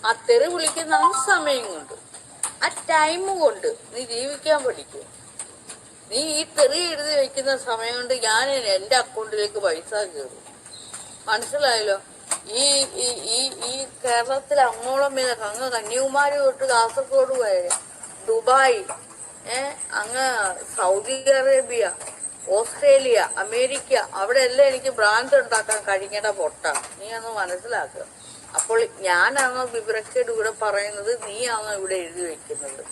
ആ തെറി വിളിക്കുന്ന ആ സമയം കൊണ്ട്, ആ ടൈം കൊണ്ട് നീ ജീവിക്കാൻ പഠിക്കും. നീ ഈ തെറി എഴുതി വെക്കുന്ന സമയം കൊണ്ട് ഞാൻ എൻ്റെ അക്കൗണ്ടിലേക്ക് പൈസ കയറും. മനസ്സിലായല്ലോ? ഈ ഈ ഈ ഈ കേരളത്തിൽ അങ്ങോളം വരെ അങ്ങ് കന്യാകുമാരി തൊട്ട് കാസർഗോഡ് വരെ, ദുബായ്, അങ്ങ് സൗദി അറേബ്യ, ഓസ്ട്രേലിയ, അമേരിക്ക, അവിടെ എല്ലാം എനിക്ക് ബ്രാൻഡ് ഉണ്ടാക്കാൻ കഴിഞ്ഞട പൊട്ട. നീ ഒന്ന് മനസ്സിലാക്കുക. അപ്പോൾ ഞാനാണോ വിവരക്കേട് ഇവിടെ പറയുന്നത്, നീയാണോ ഇവിടെ എഴുതി വെക്കുന്നത്?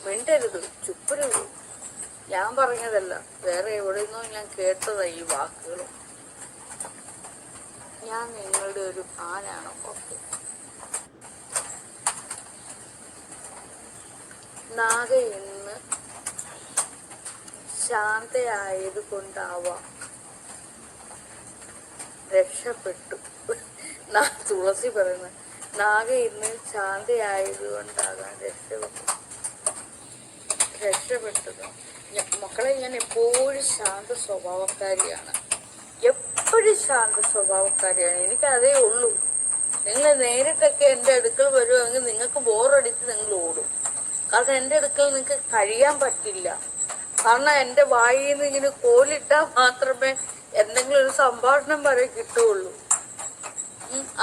മിണ്ടരുത്, ചുപ്പരുത്. ഞാൻ പറഞ്ഞതല്ല, വേറെ എവിടെ നിന്നോ ഞാൻ കേട്ടതാ ഈ വാക്കുകളും. ഞാൻ നിങ്ങളുടെ ഒരു ഫാനാണോ? ഓക്കെ. നാഗ ഇന്ന് ശാന്തയായത് കൊണ്ടാവാം രക്ഷപ്പെട്ടു. തുളസി പറയുന്നത് നാഗ ഇന്ന് ശാന്തയായത് കൊണ്ടാകാൻ രക്ഷപ്പെട്ടത്. മക്കളെ, ഞാൻ എപ്പോഴും ശാന്ത സ്വഭാവക്കാരിയാണ്, എപ്പോഴും ശാന്ത സ്വഭാവക്കാരിയാണ്. എനിക്കതേ ഉള്ളൂ. നിങ്ങൾ നേരിട്ടൊക്കെ എൻ്റെ അടുക്കൽ വരുമെങ്കിൽ നിങ്ങൾക്ക് ബോറടിച്ച് നിങ്ങൾ ഓടും. കാരണം എൻ്റെ അടുക്കൽ നിങ്ങൾക്ക് കഴിയാൻ പറ്റില്ല. കാരണം എൻ്റെ വായിൽ നിന്ന് ഇങ്ങനെ കോലിട്ടാൽ മാത്രമേ എന്തെങ്കിലും ഒരു സംഭാഷണം വരെ കിട്ടുകയുള്ളൂ.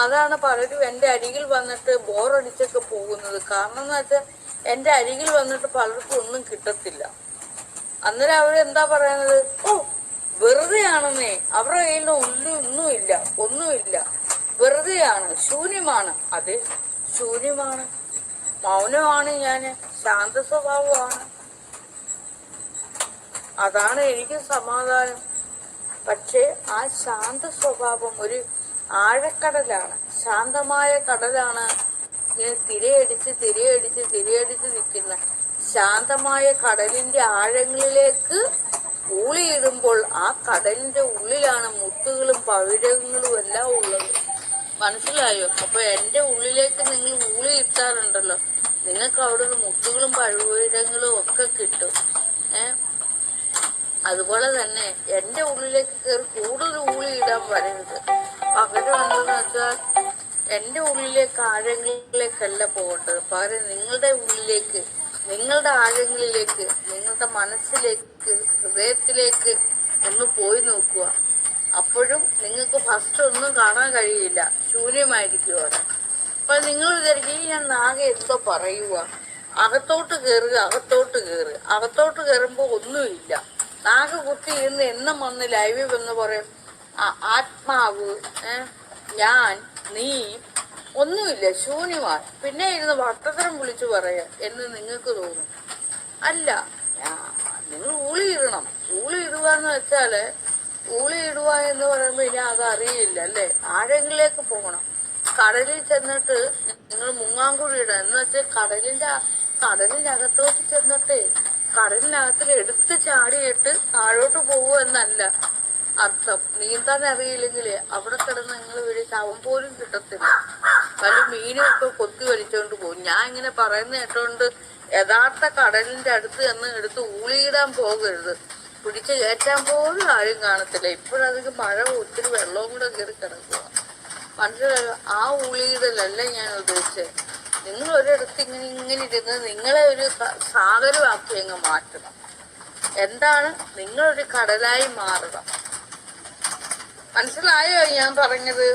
അതാണ് പലരും എൻ്റെ അരികിൽ വന്നിട്ട് ബോറടിച്ചൊക്കെ പോകുന്നത്. കാരണം എന്ന് വെച്ചാൽ എൻ്റെ അരികിൽ വന്നിട്ട് പലർക്കും ഒന്നും കിട്ടത്തില്ല. അന്നേരം അവരെന്താ പറയുന്നത്? ഓ, വെറുതെയാണെന്നേ, അവരുടെ കയ്യിൽ ഒന്നുമില്ല, വെറുതെയാണ്, ശൂന്യമാണ്. അതെ, ശൂന്യമാണ്, മൗനമാണ്, ഞാൻ ശാന്ത സ്വഭാവമാണ്. അതാണ് എനിക്ക് സമാധാനം. പക്ഷേ ആ ശാന്ത സ്വഭാവം ഒരു ആഴക്കടലാണ്, ശാന്തമായ കടലാണ്. ഇങ്ങനെ തിരയടിച്ച് നിൽക്കുന്ന ശാന്തമായ കടലിന്റെ ആഴങ്ങളിലേക്ക് ഊളിയിടുമ്പോൾ ആ കടലിന്റെ ഉള്ളിലാണ് മുത്തുകളും പവിഴങ്ങളും എല്ലാം ഉള്ളത്. മനസ്സിലായോ? അപ്പൊ എന്റെ ഉള്ളിലേക്ക് നിങ്ങൾ ഊളിയിട്ടാറുണ്ടല്ലോ, നിങ്ങൾക്ക് അവിടെ മുത്തുകളും പവിഴങ്ങളും ഒക്കെ കിട്ടും. അതുപോലെ തന്നെ എൻ്റെ ഉള്ളിലേക്ക് കയറി കൂടുതൽ ഊളിയിടാൻ വരരുത്. പകരം എന്താണെന്ന് വെച്ചാൽ എൻ്റെ ഉള്ളിലേക്ക് ആഴങ്ങളിലേക്കല്ല പോകേണ്ടത്, പകരം നിങ്ങളുടെ ഉള്ളിലേക്ക്, നിങ്ങളുടെ ആഴങ്ങളിലേക്ക്, നിങ്ങളുടെ മനസ്സിലേക്ക്, ഹൃദയത്തിലേക്ക് ഒന്ന് പോയി നോക്കുക. അപ്പോഴും നിങ്ങൾക്ക് ഫസ്റ്റ് ഒന്നും കാണാൻ കഴിയില്ല, ശൂന്യമായിരിക്കും അവിടെ. അപ്പൊ നിങ്ങൾ വിചാരിക്കും ഞാൻ നാഗെ എന്തോ പറയുക, അകത്തോട്ട് കയറുമ്പോൾ ഒന്നുമില്ല. നാഗ കുത്തി ഇരുന്ന് എന്നും വന്ന് ലൈവിൽ വന്ന് പറയും ആത്മാവ്, ഞാൻ, നീ, ഒന്നുമില്ല, ശൂന്യമാണ്. പിന്നെ ഇരുന്ന് വട്ടത്തരം വിളിച്ചു പറയാ എന്ന് നിങ്ങൾക്ക് തോന്നും. അല്ല, നിങ്ങൾ ഊളിയിടണം. ഊളിയിടുക എന്ന് വെച്ചാല്, ഊളിയിടുക എന്ന് പറയുമ്പോ ഇനി അതറിയില്ല അല്ലേ? ആഴങ്ങളിലേക്ക് പോകണം. കടലിൽ ചെന്നിട്ട് നിങ്ങൾ മുങ്ങാങ്കുഴി ഇടണം എന്ന് വെച്ചാൽ കടലിനകത്തോട്ട് ചെന്നിട്ടേ കടലിനകത്തിൽ എടുത്ത് ചാടിയിട്ട് താഴോട്ട് പോകുക എന്നല്ല അർത്ഥം. നീന്താൻ അറിയില്ലെങ്കില് അവിടെ കിടന്ന് നിങ്ങൾ ഒരു ശവം പോലും കിട്ടത്തില്ല. പല മീനും ഒക്കെ കൊത്തി വലിച്ചോണ്ട് പോകും. ഞാൻ ഇങ്ങനെ പറയുന്ന കേട്ടോണ്ട് യഥാർത്ഥ കടലിന്റെ അടുത്ത് എടുത്ത് ഊളിയിടാൻ പോകരുത്. പിടിച്ച് കയറ്റാൻ പോലും ആരും കാണത്തില്ല. ഇപ്പോഴധികം മഴ, ഒത്തിരി വെള്ളവും കൂടെ കയറി കിടക്കുക. മനസ്സിലായോ? ആ ഊളിയിടലല്ല ഞാൻ ഉദ്ദേശിച്ചത്. നിങ്ങൾ ഒരിടത്ത് ഇങ്ങനെ ഇരുന്ന് നിങ്ങളെ ഒരു സാഗരമാക്കി അങ്ങ് മാറ്റണം. എന്താണ്? നിങ്ങളൊരു കടലായി മാറണം. മനസ്സിലായോ ഞാൻ പറഞ്ഞത്?